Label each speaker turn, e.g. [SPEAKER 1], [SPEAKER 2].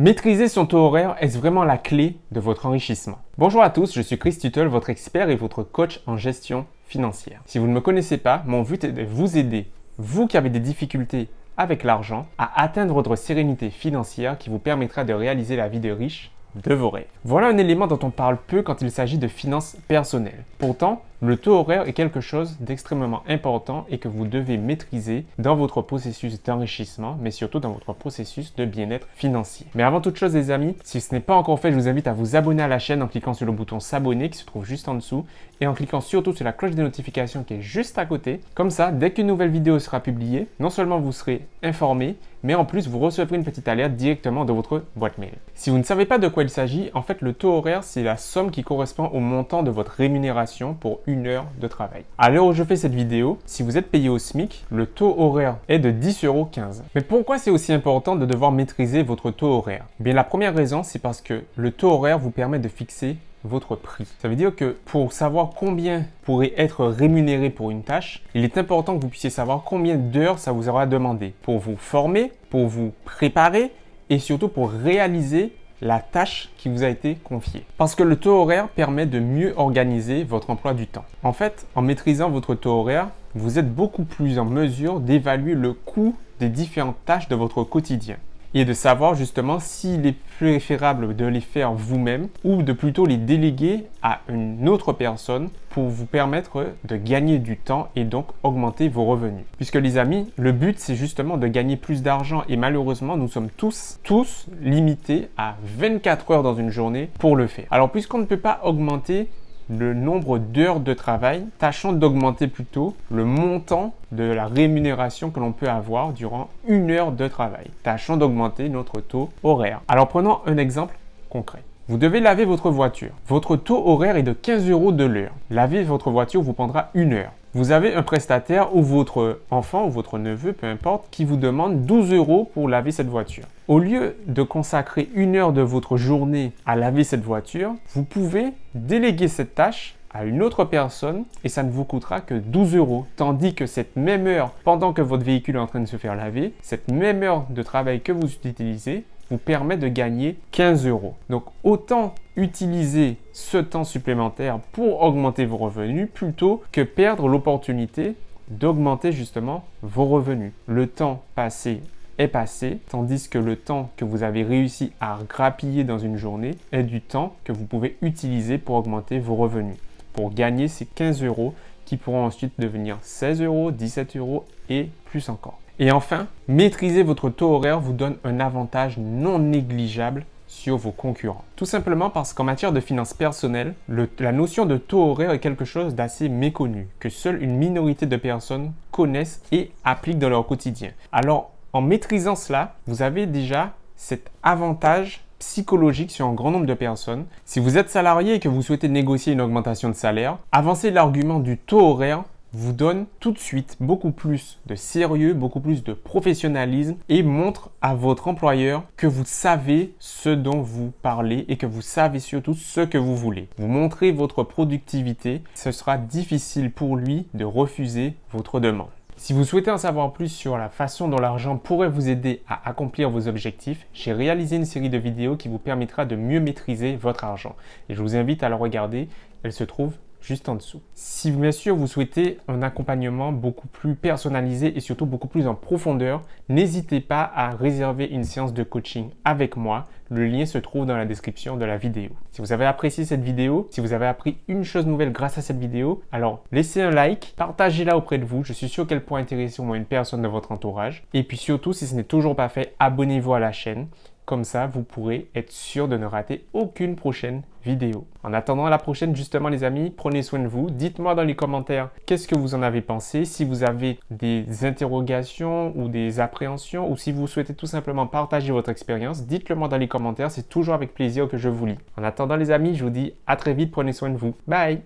[SPEAKER 1] Maîtriser son taux horaire est vraiment la clé de votre enrichissement. Bonjour à tous, je suis Chris Tuttle, votre expert et votre coach en gestion financière. Si vous ne me connaissez pas, mon but est de vous aider, vous qui avez des difficultés avec l'argent, à atteindre votre sérénité financière qui vous permettra de réaliser la vie de riche de vos rêves. Voilà un élément dont on parle peu quand il s'agit de finances personnelles. Pourtant, le taux horaire est quelque chose d'extrêmement important et que vous devez maîtriser dans votre processus d'enrichissement, mais surtout dans votre processus de bien-être financier. Mais avant toute chose, les amis, si ce n'est pas encore fait, je vous invite à vous abonner à la chaîne en cliquant sur le bouton s'abonner qui se trouve juste en dessous et en cliquant surtout sur la cloche des notifications qui est juste à côté. Comme ça, dès qu'une nouvelle vidéo sera publiée, non seulement vous serez informé, mais en plus, vous recevrez une petite alerte directement de votre boîte mail. Si vous ne savez pas de quoi il s'agit, en fait, le taux horaire, c'est la somme qui correspond au montant de votre rémunération pour une heure de travail. À l'heure où je fais cette vidéo, si vous êtes payé au SMIC, le taux horaire est de 10,15 €. Mais pourquoi c'est aussi important de devoir maîtriser votre taux horaire? Bien, la première raison, c'est parce que le taux horaire vous permet de fixer votre prix. Ça veut dire que pour savoir combien pourrait être rémunéré pour une tâche, il est important que vous puissiez savoir combien d'heures ça vous aura demandé pour vous former, pour vous préparer et surtout pour réaliser la tâche qui vous a été confiée. Parce que le taux horaire permet de mieux organiser votre emploi du temps. En fait, en maîtrisant votre taux horaire, vous êtes beaucoup plus en mesure d'évaluer le coût des différentes tâches de votre quotidien et de savoir justement s'il est préférable de les faire vous-même ou de plutôt les déléguer à une autre personne pour vous permettre de gagner du temps et donc augmenter vos revenus. Puisque les amis, le but c'est justement de gagner plus d'argent et malheureusement nous sommes tous limités à 24 heures dans une journée pour le faire. Alors puisqu'on ne peut pas augmenter le nombre d'heures de travail, tâchons d'augmenter plutôt le montant de la rémunération que l'on peut avoir durant une heure de travail. Tâchons d'augmenter notre taux horaire. Alors prenons un exemple concret. Vous devez laver votre voiture. Votre taux horaire est de 15 € de l'heure. Laver votre voiture vous prendra une heure. Vous avez un prestataire ou votre enfant ou votre neveu, peu importe, qui vous demande 12 € pour laver cette voiture. Au lieu de consacrer une heure de votre journée à laver cette voiture, vous pouvez déléguer cette tâche à une autre personne et ça ne vous coûtera que 12 €. Tandis que cette même heure, pendant que votre véhicule est en train de se faire laver, cette même heure de travail que vous utilisez vous permet de gagner 15 €. Donc autant utiliser ce temps supplémentaire pour augmenter vos revenus plutôt que perdre l'opportunité d'augmenter justement vos revenus. Le temps passé est passé, tandis que le temps que vous avez réussi à grappiller dans une journée est du temps que vous pouvez utiliser pour augmenter vos revenus, pour gagner ces 15 € qui pourront ensuite devenir 16 €, 17 € et plus encore. Et enfin, maîtriser votre taux horaire vous donne un avantage non négligeable sur vos concurrents. Tout simplement parce qu'en matière de finances personnelles, la notion de taux horaire est quelque chose d'assez méconnu, que seule une minorité de personnes connaissent et appliquent dans leur quotidien. Alors, en maîtrisant cela, vous avez déjà cet avantage psychologique sur un grand nombre de personnes. Si vous êtes salarié et que vous souhaitez négocier une augmentation de salaire, avancer l'argument du taux horaire vous donne tout de suite beaucoup plus de sérieux, beaucoup plus de professionnalisme et montre à votre employeur que vous savez ce dont vous parlez et que vous savez surtout ce que vous voulez. Vous montrez votre productivité, ce sera difficile pour lui de refuser votre demande. Si vous souhaitez en savoir plus sur la façon dont l'argent pourrait vous aider à accomplir vos objectifs, j'ai réalisé une série de vidéos qui vous permettra de mieux maîtriser votre argent. Et je vous invite à la regarder, elle se trouve juste en dessous. Si bien sûr vous souhaitez un accompagnement beaucoup plus personnalisé et surtout beaucoup plus en profondeur, n'hésitez pas à réserver une séance de coaching avec moi. Le lien se trouve dans la description de la vidéo. Si vous avez apprécié cette vidéo, si vous avez appris une chose nouvelle grâce à cette vidéo, alors laissez un like, partagez-la auprès de vous. Je suis sûr qu'elle pourra intéresser au moins une personne de votre entourage. Et puis surtout, si ce n'est toujours pas fait, abonnez-vous à la chaîne. Comme ça, vous pourrez être sûr de ne rater aucune prochaine vidéo. En attendant la prochaine, justement les amis, prenez soin de vous. Dites-moi dans les commentaires qu'est-ce que vous en avez pensé. Si vous avez des interrogations ou des appréhensions ou si vous souhaitez tout simplement partager votre expérience, dites-le moi dans les commentaires. C'est toujours avec plaisir que je vous lis. En attendant les amis, je vous dis à très vite. Prenez soin de vous. Bye!